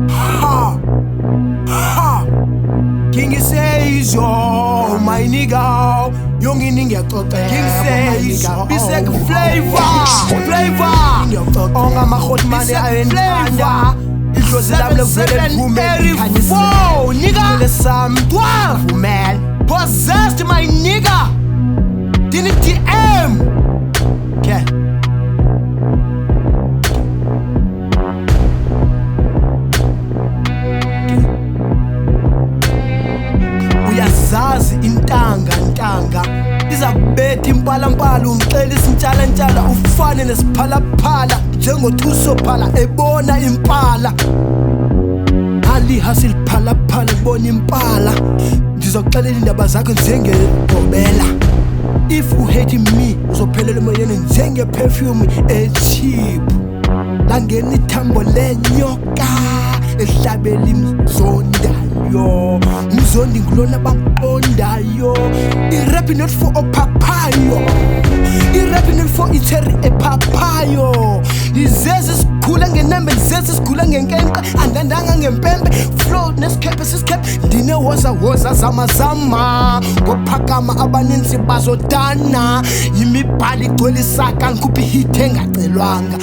Ha, ha. King says yo, my nigga. Young in India, King says, Bisek flavor. Onga ma hot money flavor. It was a double very woman. Whoa, nigga. The Sam 12 man possessed my nigga. Didn't TM. Okay. Uyazazi intanga izabetha impala ungixela isintshala ufane nesiphalaphala njengothuso phala ebona impala ali hasil phala bona impala ndizokuxelela indaba zakho njengebhobela. If you hate me uzophelela emoyeni njengeperfume echeap langena ithambo lenyoka ehlabela imzondayo umzondi ngulona baqondayo. I-rap not for opapayo, i-rap not for icherry epapayo. Izeze sikhula ngenembe, izeze sikhula ngenkenke andandanga ngempembe flow nesikhepe sisikhepe ndinewoza zamazama ngophakama abaninzi bazodana imibhalo igcwele isaka ngikhupha ihit engacelwanga.